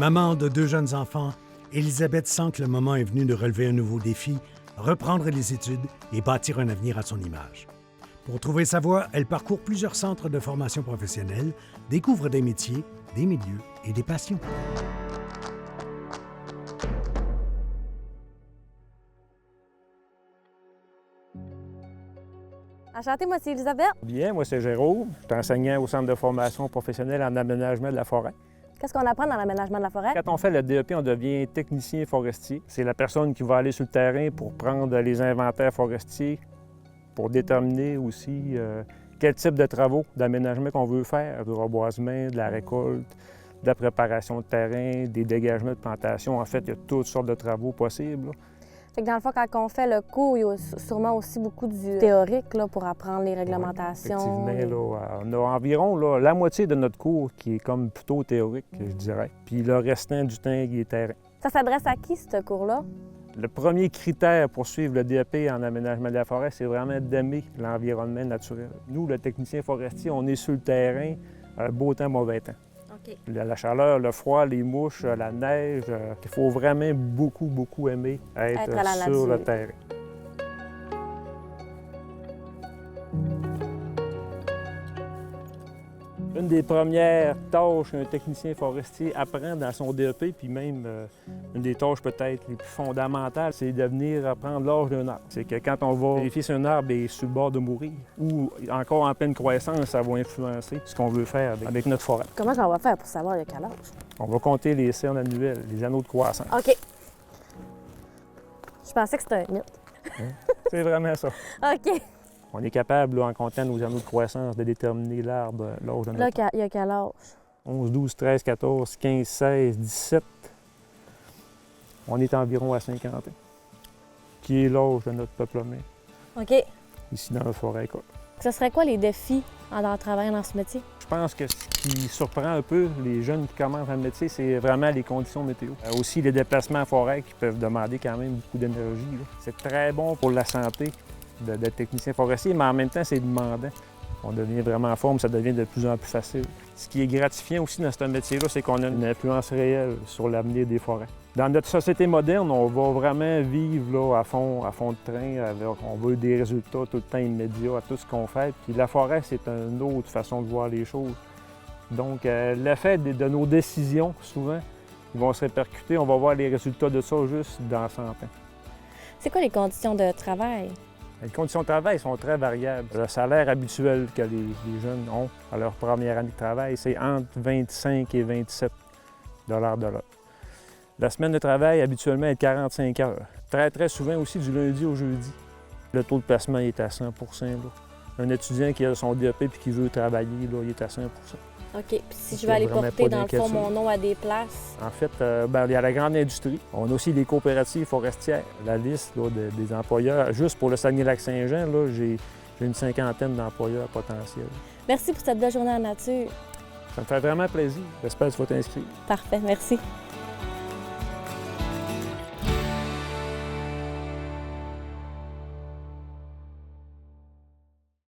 Maman de 2 jeunes enfants, Élisabeth sent que le moment est venu de relever un nouveau défi, reprendre les études et bâtir un avenir à son image. Pour trouver sa voie, elle parcourt plusieurs centres de formation professionnelle, découvre des métiers, des milieux et des passions. Enchantée, moi c'est Élisabeth. Bien, moi c'est Jérôme. Je suis enseignant au Centre de formation professionnelle en aménagement de la forêt. Qu'est-ce qu'on apprend dans l'aménagement de la forêt? Quand on fait le DEP, on devient technicien forestier. C'est la personne qui va aller sur le terrain pour prendre les inventaires forestiers, pour déterminer aussi quel type de travaux d'aménagement qu'on veut faire, du reboisement, de la récolte, de la préparation de terrain, des dégagements de plantation. En fait, il y a toutes sortes de travaux possibles. Fait que dans le fond, quand on fait le cours, il y a sûrement aussi beaucoup du théorique là, pour apprendre les réglementations. Oui, effectivement, là, on a environ là, la moitié de notre cours qui est comme plutôt théorique, je dirais. Puis le restant du temps qui est terrain. Ça s'adresse à qui, ce cours-là? Le premier critère pour suivre le DEP en aménagement de la forêt, c'est vraiment d'aimer l'environnement naturel. Nous, le technicien forestier, on est sur le terrain, beau temps, mauvais temps. OK. La chaleur, le froid, les mouches, la neige, il faut vraiment beaucoup aimer être à la sur nature. le terrain. Une des premières tâches qu'un technicien forestier apprend dans son DEP, puis même une des tâches peut-être les plus fondamentales, c'est de venir apprendre l'âge d'un arbre. C'est que quand on va vérifier si un arbre est sur le bord de mourir ou encore en pleine croissance, ça va influencer ce qu'on veut faire avec notre forêt. Comment on va faire pour savoir de quel âge? On va compter les cernes annuelles, les anneaux de croissance. OK. Je pensais que c'était un mythe. C'est vraiment ça. OK. On est capable, là, en comptant nos anneaux de croissance, de déterminer l'arbre, l'âge de notre Là, il y a quel âge? 11, 12, 13, 14, 15, 16, 17. On est environ à 50 ans, qui est l'âge de notre peuplement, OK. ici dans la forêt. Quoi. Ce serait quoi les défis en travaillant dans ce métier? Je pense que ce qui surprend un peu les jeunes qui commencent dans le métier, c'est vraiment les conditions météo. Aussi les déplacements en forêt qui peuvent demander quand même beaucoup d'énergie. C'est très bon pour la santé d'être technicien forestier, mais en même temps, c'est demandant. On devient vraiment en forme, ça devient de plus en plus facile. Ce qui est gratifiant aussi dans ce métier-là, c'est qu'on a une influence réelle sur l'avenir des forêts. Dans notre société moderne, on va vraiment vivre là, à fond de train. On veut des résultats tout le temps immédiats à tout ce qu'on fait. Puis la forêt, c'est une autre façon de voir les choses. Donc, l'effet de nos décisions, souvent, ils vont se répercuter. On va voir les résultats de ça juste dans 100 ans. C'est quoi les conditions de travail? Les conditions de travail sont très variables. Le salaire habituel que les jeunes ont à leur première année de travail, c'est entre 25 et 27 de l'heure. La semaine de travail, habituellement, est de 45 heures. Très souvent aussi du lundi au jeudi. Le taux de placement est à 100 là. Un étudiant qui a son DEP et qui veut travailler, là, il est à 100 OK. Puis si je vais aller porter, dans le fond, mon nom à des places? En fait, il y a la grande industrie. On a aussi les coopératives forestières. La liste là, des employeurs, juste pour le Saguenay-Lac-Saint-Jean, là, j'ai une cinquantaine d'employeurs potentiels. Merci pour cette belle journée en nature. Ça me fait vraiment plaisir. J'espère que tu vas t'inscrire. Parfait, merci.